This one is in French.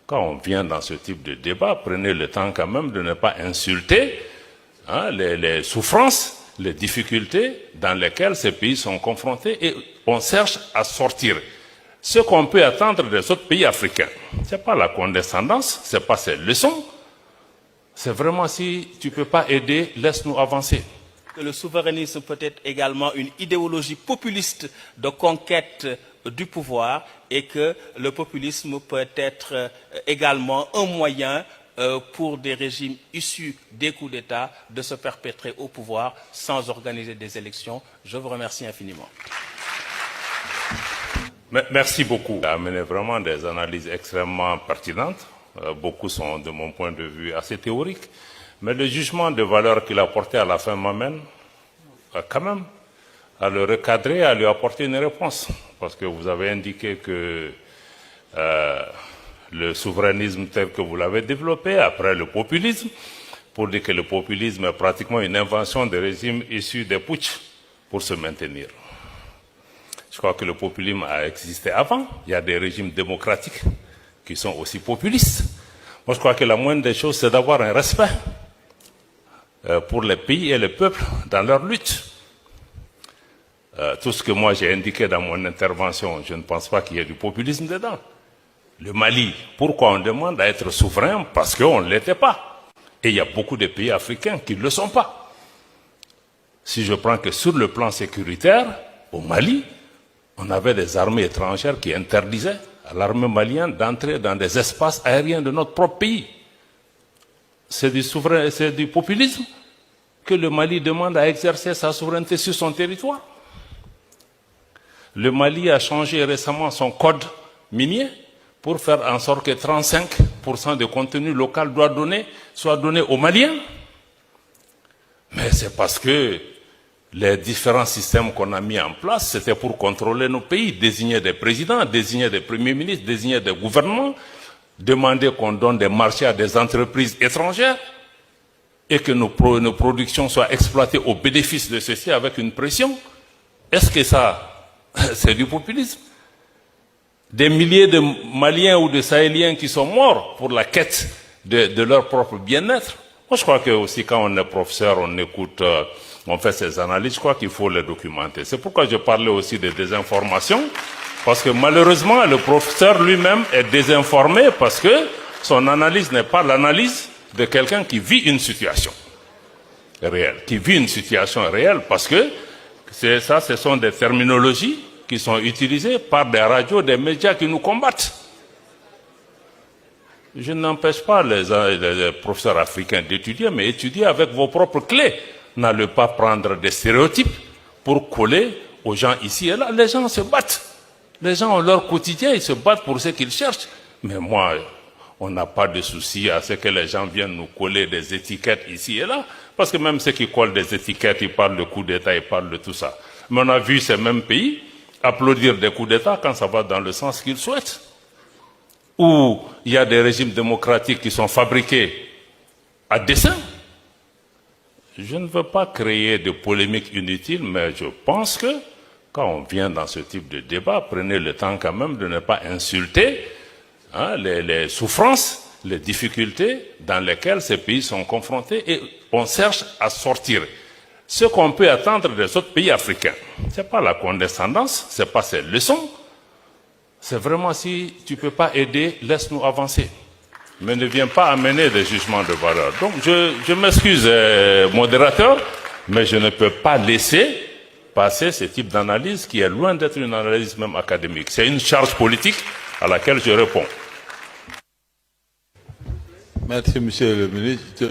quand on vient dans ce type de débat, prenez le temps quand même de ne pas insulter les souffrances, les difficultés dans lesquelles ces pays sont confrontés et on cherche à sortir. Ce qu'on peut attendre des autres pays africains, ce n'est pas la condescendance, ce n'est pas ces leçons, c'est vraiment si tu ne peux pas aider, laisse-nous avancer. Le souverainisme peut être également une idéologie populiste de conquête du pouvoir et que le populisme peut être également un moyen pour des régimes issus des coups d'État de se perpétrer au pouvoir sans organiser des élections. Je vous remercie infiniment. Merci beaucoup. Vous avez amené vraiment des analyses extrêmement pertinentes. Beaucoup sont, de mon point de vue, assez théoriques. Mais le jugement de valeur qu'il a porté à la fin m'amène quand même à le recadrer, à lui apporter une réponse. Parce que vous avez indiqué que le souverainisme tel que vous l'avez développé, après le populisme, pour dire que le populisme est pratiquement une invention des régimes issus des putschs pour se maintenir. Je crois que le populisme a existé avant. Il y a des régimes démocratiques qui sont aussi populistes. Moi, je crois que la moindre des choses, c'est d'avoir un respect pour les pays et les peuples dans leur lutte. Tout ce que moi j'ai indiqué dans mon intervention, je ne pense pas qu'il y ait du populisme dedans. Le Mali, pourquoi on demande à être souverain? Parce qu'on ne l'était pas. Et il y a beaucoup de pays africains qui ne le sont pas. Si je prends que sur le plan sécuritaire, au Mali, on avait des armées étrangères qui interdisaient à l'armée malienne d'entrer dans des espaces aériens de notre propre pays. C'est du populisme que le Mali demande à exercer sa souveraineté sur son territoire. Le Mali a changé récemment son code minier pour faire en sorte que 35% de contenu local soit donné aux Maliens. Mais c'est parce que les différents systèmes qu'on a mis en place, c'était pour contrôler nos pays, désigner des présidents, désigner des premiers ministres, désigner des gouvernements, demander qu'on donne des marchés à des entreprises étrangères et que nos productions soient exploitées au bénéfice de ceci avec une pression. Est-ce que ça, c'est du populisme? Des milliers de Maliens ou de Sahéliens qui sont morts pour la quête de leur propre bien-être. Moi, je crois que aussi quand on est professeur, on écoute, on fait ces analyses, je crois qu'il faut les documenter. C'est pourquoi je parlais aussi de désinformation, parce que malheureusement, le professeur lui-même est désinformé parce que son analyse n'est pas l'analyse de quelqu'un qui vit une situation réelle, parce que ça, ce sont des terminologies qui sont utilisées par des radios, des médias qui nous combattent. Je n'empêche pas les professeurs africains d'étudier, mais étudier avec vos propres clés. N'allez pas prendre des stéréotypes pour coller aux gens ici et là. Les gens se battent. Les gens ont leur quotidien, ils se battent pour ce qu'ils cherchent. Mais moi, on n'a pas de souci à ce que les gens viennent nous coller des étiquettes ici et là. Parce que même ceux qui collent des étiquettes, ils parlent de coups d'État, ils parlent de tout ça. Mais on a vu ces mêmes pays applaudir des coups d'État quand ça va dans le sens qu'ils souhaitent. Où il y a des régimes démocratiques qui sont fabriqués à dessein. Je ne veux pas créer de polémiques inutiles, mais je pense que quand on vient dans ce type de débat, prenez le temps quand même de ne pas insulter les souffrances, les difficultés dans lesquelles ces pays sont confrontés et on cherche à sortir. Ce qu'on peut attendre des autres pays africains, ce n'est pas la condescendance, ce n'est pas ces leçons, c'est vraiment si tu ne peux pas aider, laisse-nous avancer. Mais ne viens pas amener des jugements de valeur. Donc je m'excuse, modérateur, mais je ne peux pas laisser passer ce type d'analyse qui est loin d'être une analyse même académique. C'est une charge politique à laquelle je réponds. Merci, monsieur le ministre.